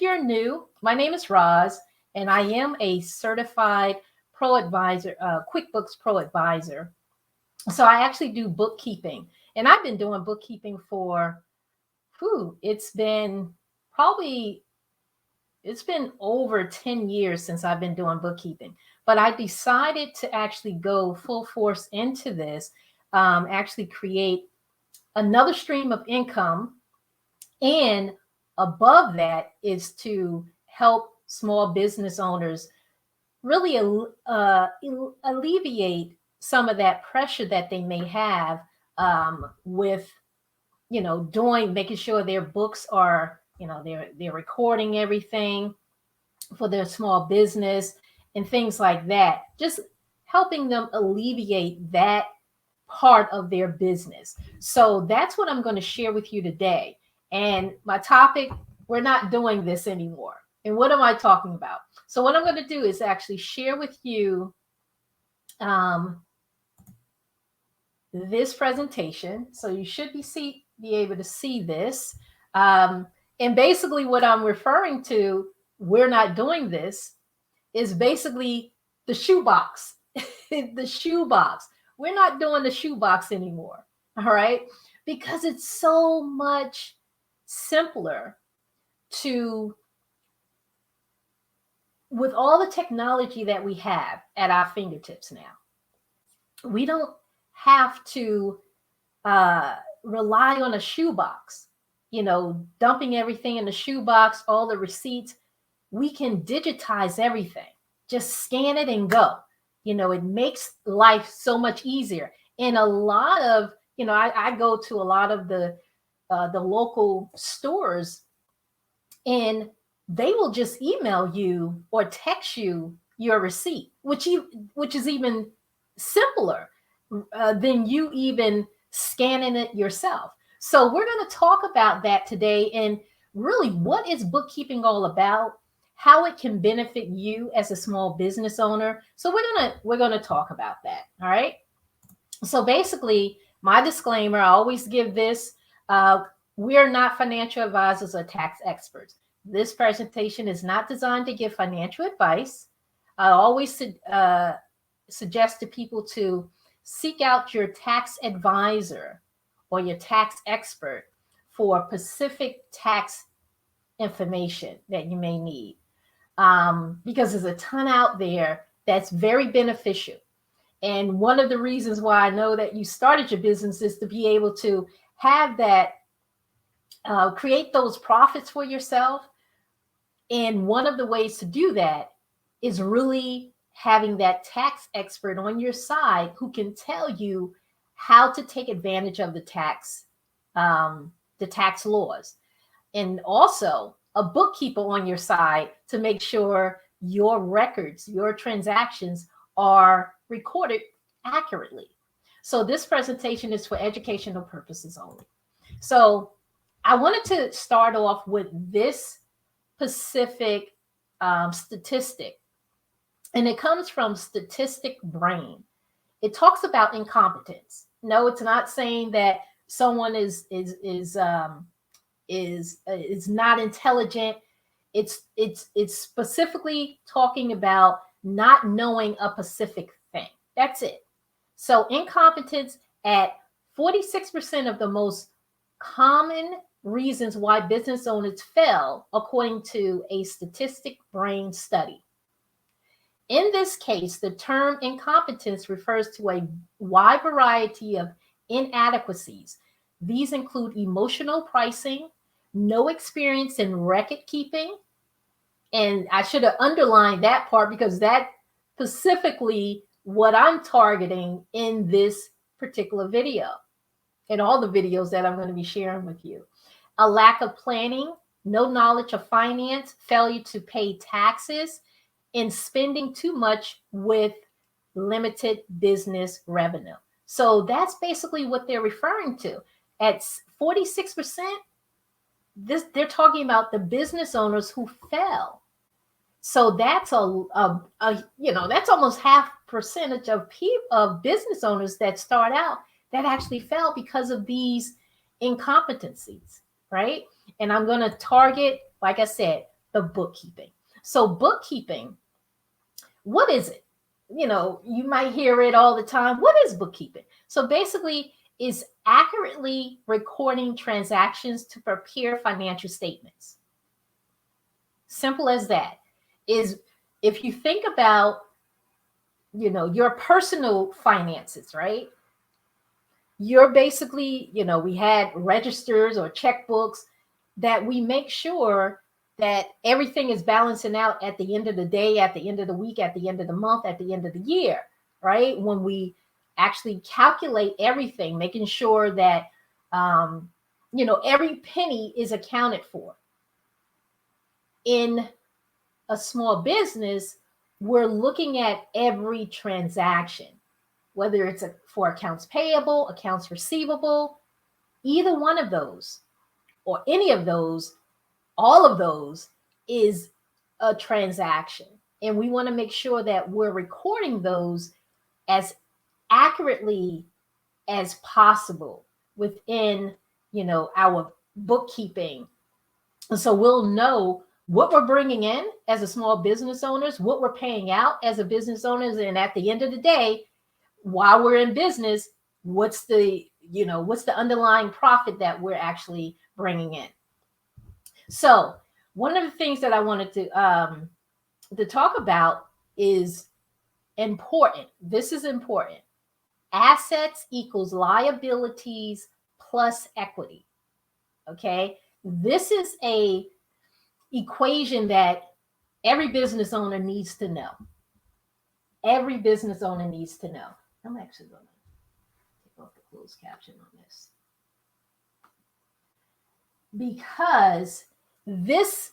you're new, my name is Roz, and I am a certified pro advisor, QuickBooks Pro advisor. So I actually do bookkeeping, and I've been doing bookkeeping for, it's been probably it's been over 10 years since I've been doing bookkeeping, but I decided to actually go full force into this, actually create another stream of income. And above that is to help small business owners really alleviate some of that pressure that they may have with, making sure their books are, they're recording everything for their small business and things like that. Just helping them alleviate that part of their business. So that's what I'm going to share with you today. And my topic, we're not doing this anymore. And what am I talking about? So what I'm going to do is actually share with you this presentation. So you should be able to see this. And basically what I'm referring to, we're not doing this, is basically the shoebox. The shoebox. We're not doing the shoebox anymore. All right. Because it's so much simpler to, with all the technology that we have at our fingertips now, we don't have to rely on a shoebox, dumping everything in the shoebox, all the receipts. We can digitize everything, just scan it and go. It makes life so much easier. And a lot of, I go to a lot of the local stores, and they will just email you or text you your receipt, which is even simpler than you even scanning it yourself. So we're going to talk about that today, and really what is bookkeeping all about, how it can benefit you as a small business owner. So we're gonna talk about that. All right. So basically, my disclaimer, I always give this: we are not financial advisors or tax experts. This presentation is not designed to give financial advice. I always suggest to people to seek out your tax advisor or your tax expert for specific tax information that you may need. Because there's a ton out there that's very beneficial. And one of the reasons why I know that you started your business is to be able to have that, create those profits for yourself. And one of the ways to do that is really having that tax expert on your side who can tell you how to take advantage of the tax laws. And also a bookkeeper on your side to make sure your records, your transactions are recorded accurately. So this presentation is for educational purposes only. So I wanted to start off with this specific statistic, and it comes from Statistic Brain. It talks about incompetence. No, it's not saying that someone is not intelligent. It's specifically talking about not knowing a specific thing. That's it. So incompetence at 46% of the most common reasons why business owners fail, according to a Statistic Brain study. In this case, the term incompetence refers to a wide variety of inadequacies. These include emotional pricing, no experience in record keeping. And I should have underlined that part because that's specifically what I'm targeting in this particular video and all the videos that I'm going to be sharing with you. A lack of planning, no knowledge of finance, failure to pay taxes, and spending too much with limited business revenue. So that's basically what they're referring to. At 46%, they're talking about the business owners who fell. So that's that's almost half percentage of business owners that start out that actually fell because of these incompetencies, right? And I'm going to target, like I said, the bookkeeping. So bookkeeping, what is it? You know, you might hear it all the time. What is bookkeeping? So basically, is accurately recording transactions to prepare financial statements. Simple as that. Is if you think about, you know, your personal finances, right? You're basically, you know, we had registers or checkbooks that we make sure that everything is balancing out at the end of the day, at the end of the week, at the end of the month, at the end of the year, right? When we actually calculate everything, making sure that, you know, every penny is accounted for. In a small business, we're looking at every transaction, whether it's for accounts payable, accounts receivable, either one of those or any of those, all of those is a transaction. And we want to make sure that we're recording those as accurately as possible within, you know, our bookkeeping. So we'll know what we're bringing in as a small business owners, what we're paying out as a business owners, and at the end of the day, while we're in business, what's the, you know, what's the underlying profit that we're actually bringing in. So one of the things that I wanted to talk about is important. This is important. Assets equals liabilities plus equity. Okay. This is a equation that every business owner needs to know. Every business owner needs to know. I'm actually going to take off the closed caption on this, because this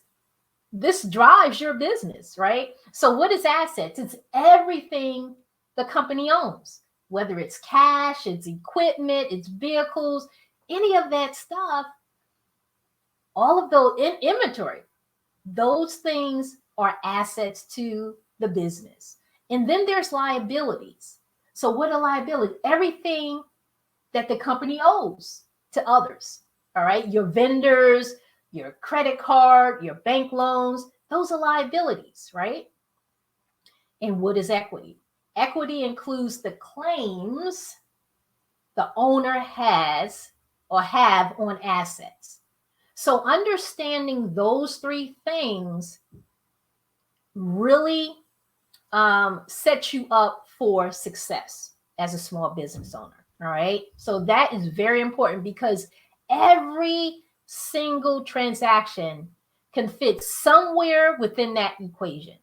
drives your business, right? So what is assets? It's everything the company owns, whether it's cash, it's equipment, it's vehicles, any of that stuff, all of those in inventory, those things are assets to the business. And then there's liabilities. So what are liabilities? Everything that the company owes to others. All right. Your vendors, your credit card, your bank loans, those are liabilities, right? And what is equity? Equity includes the claims the owner has or have on assets. So understanding those three things really sets you up for success as a small business owner. All right. So that is very important, because every single transaction can fit somewhere within that equation.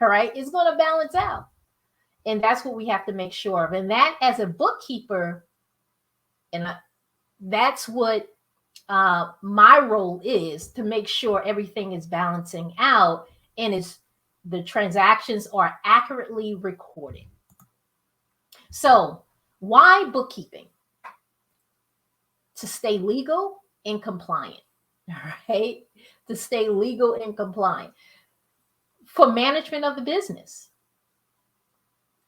All right. It's going to balance out. And that's what we have to make sure of. And that, as a bookkeeper, and that's what my role is, to make sure everything is balancing out and the transactions are accurately recorded. So why bookkeeping? To stay legal and compliant, right? To stay legal and compliant. For management of the business,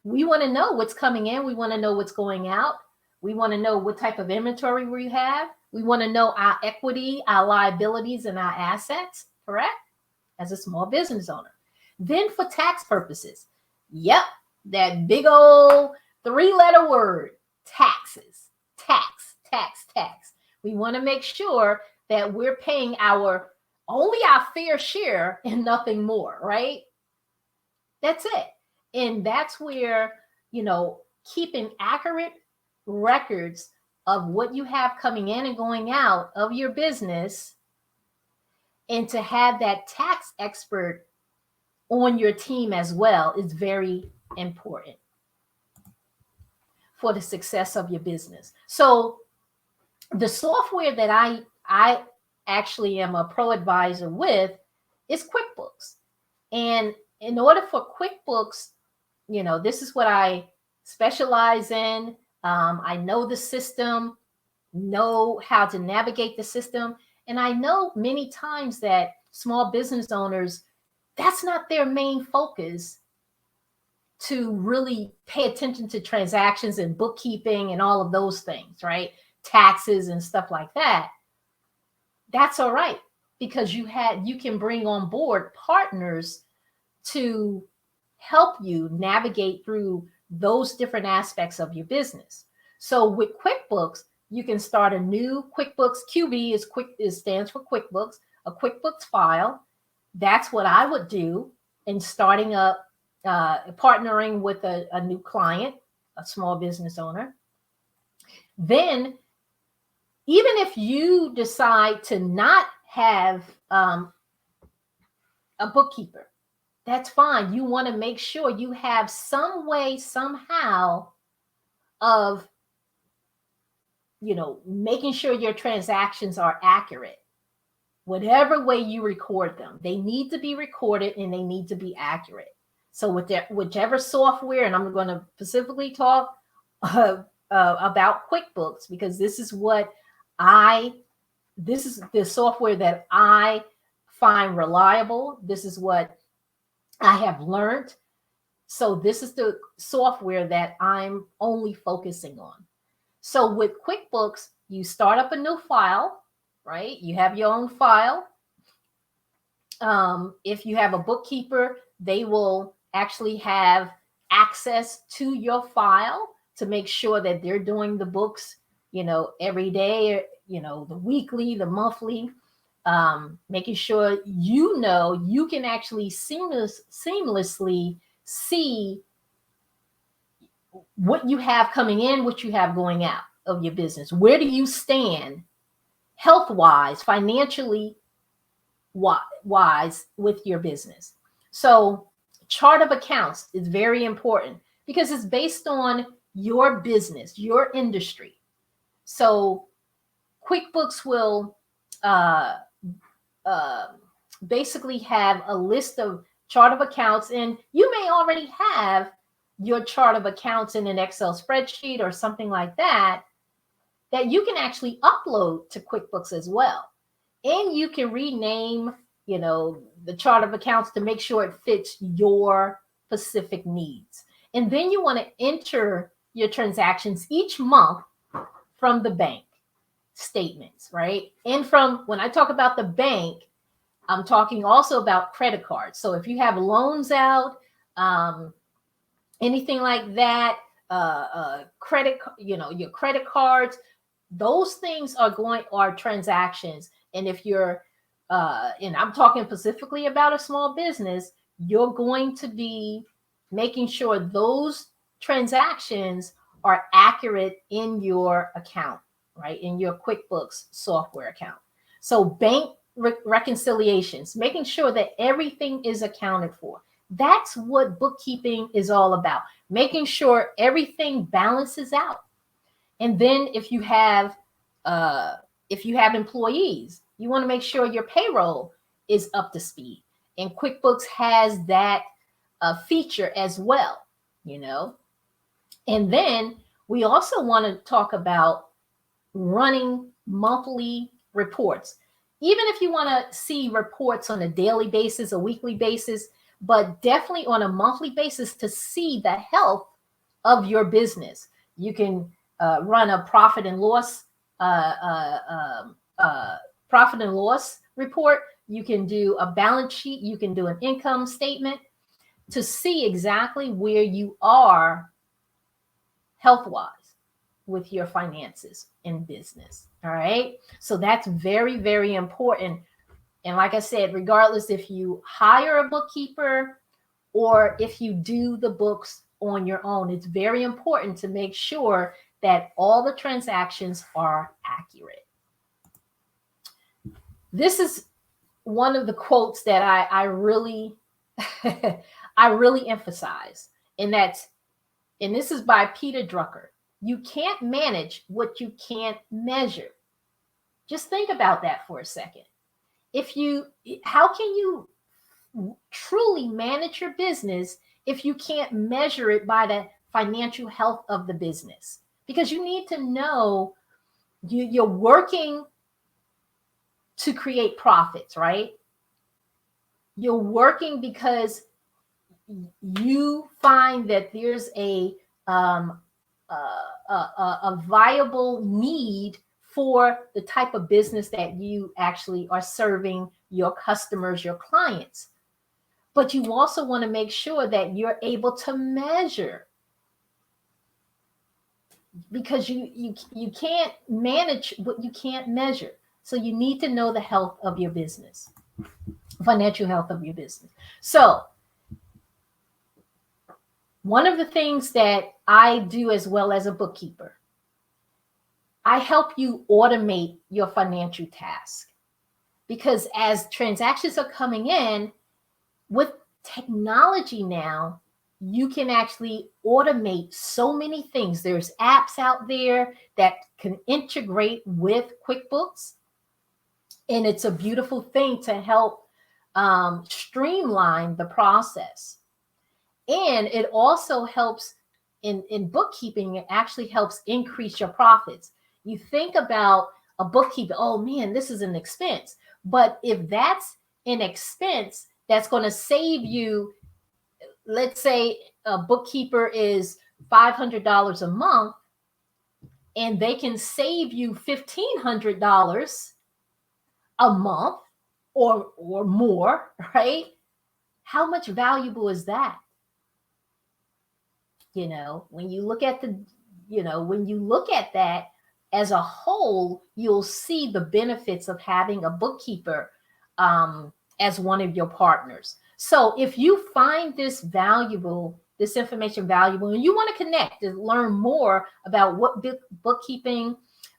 we want to know what's coming in. We want to know what's going out. We want to know what type of inventory we have. We want to know our equity, our liabilities, and our assets, correct? As a small business owner. Then for tax purposes, yep, that big old 3-letter word, taxes, tax. We want to make sure that we're paying only our fair share and nothing more, right? That's it. And that's where, you know, keeping accurate records of what you have coming in and going out of your business, and to have that tax expert on your team as well is very important for the success of your business. So the software that I actually am a pro advisor with is QuickBooks. And in order for QuickBooks, you know, this is what I specialize in. I know the system, know how to navigate the system. And I know many times that small business owners, that's not their main focus, to really pay attention to transactions and bookkeeping and all of those things, right? Taxes and stuff like that. That's all right. because you can bring on board partners to help you navigate through those different aspects of your business. So with QuickBooks, you can start a new QuickBooks. QB stands for QuickBooks, a QuickBooks file. That's what I would do in starting up, partnering with a new client, a small business owner. Then, even if you decide to not have a bookkeeper, that's fine. You want to make sure you have some way, somehow, of making sure your transactions are accurate. Whatever way you record them, they need to be recorded and they need to be accurate. So with whichever software, and I'm going to specifically talk about QuickBooks, because this is the software that I find reliable. This is what I have learned. So this is the software that I'm only focusing on. So with QuickBooks, you start up a new file, right? You have your own file. If you have a bookkeeper, they will actually have access to your file to make sure that they're doing the books, every day, the weekly, the monthly, making sure you can actually seamlessly see what you have coming in, what you have going out of your business. Where do you stand health-wise, financially wise with your business? So chart of accounts is very important because it's based on your business, your industry. So QuickBooks will basically have a list of chart of accounts, and you may already have your chart of accounts in an Excel spreadsheet or something like that you can actually upload to QuickBooks as well. And you can rename, the chart of accounts to make sure it fits your specific needs. And then you want to enter your transactions each month from the bank statements, right? And when I talk about the bank, I'm talking also about credit cards. So if you have loans out, anything like that, your credit cards, those things are transactions. And if you're, and I'm talking specifically about a small business, you're going to be making sure those transactions are accurate in your account, right? In your QuickBooks software account. So bank reconciliations, making sure that everything is accounted for. That's what bookkeeping is all about, making sure everything balances out. And then if you have employees, you want to make sure your payroll is up to speed. And QuickBooks has that feature as well, And then we also want to talk about running monthly reports. Even if you want to see reports on a daily basis, a weekly basis, but definitely on a monthly basis to see the health of your business. You can run a profit and loss report. You can do a balance sheet. You can do an income statement to see exactly where you are health-wise with your finances in business. All right. So that's very, very important. And like I said, regardless if you hire a bookkeeper or if you do the books on your own, it's very important to make sure that all the transactions are accurate. This is one of the quotes that I really, I really emphasize, and this is by Peter Drucker. You can't manage what you can't measure. Just think about that for a second. How can you truly manage your business if you can't measure it by the financial health of the business? Because you need to know you're working to create profits, right? You're working because you find that there's a viable need for the type of business that you actually are serving your customers, your clients. But you also want to make sure that you're able to measure, because you can't manage what you can't measure. So you need to know the health of your business, financial health of your business. So one of the things that I do as well as a bookkeeper, I help you automate your financial task, because as transactions are coming in with technology now, you can actually automate so many things. There's apps out there that can integrate with QuickBooks, and it's a beautiful thing to help streamline the process. And it also helps in bookkeeping. It actually helps increase your profits. You think about a bookkeeper, oh man, this is an expense. But if that's an expense that's going to save you, let's say a bookkeeper is $500 a month, and they can save you $1,500 a month or more, right? How much valuable is that? When you look at that as a whole, you'll see the benefits of having a bookkeeper as one of your partners. So if you find this information valuable, and you want to connect and learn more about what bookkeeping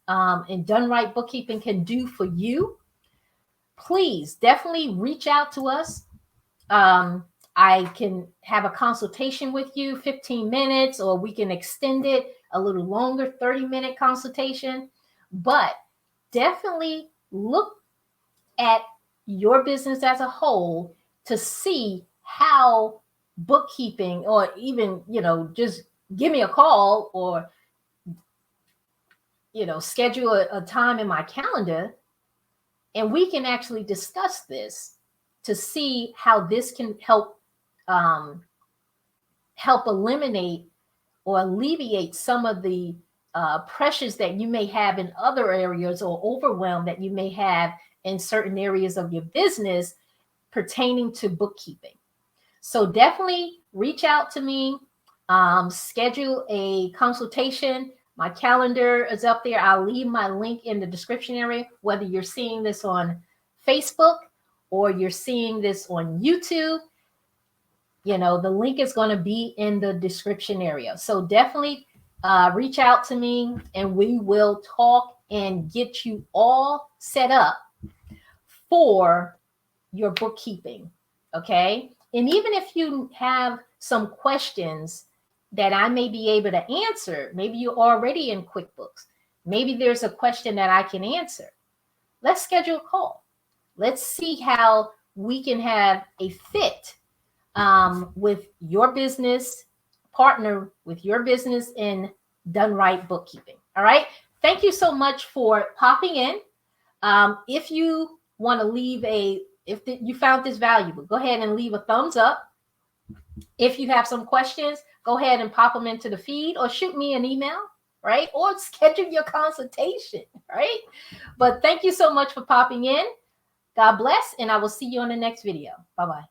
and done right bookkeeping can do for you, please definitely reach out to us. I can have a consultation with you, 15 minutes, or we can extend it a little longer, 30-minute consultation. But definitely look at your business as a whole to see how bookkeeping, or even, just give me a call, or, schedule a time in my calendar, and we can actually discuss this to see how this can help eliminate or alleviate some of the pressures that you may have in other areas, or overwhelm that you may have in certain areas of your business pertaining to bookkeeping. So definitely reach out to me, schedule a consultation. My calendar is up there. I'll leave my link in the description area, whether you're seeing this on Facebook or you're seeing this on YouTube. The link is going to be in the description area. So definitely reach out to me, and we will talk and get you all set up for your bookkeeping. Okay. And even if you have some questions that I may be able to answer, maybe you're already in QuickBooks, maybe there's a question that I can answer, let's schedule a call. Let's see how we can have a fit with your business, partner with your business in done right bookkeeping. All right. Thank you so much for popping in. If you want to leave if you found this valuable, go ahead and leave a thumbs up. If you have some questions, go ahead and pop them into the feed, or shoot me an email, right? Or schedule your consultation, right? But thank you so much for popping in. God bless, and I will see you on the next video. Bye-bye.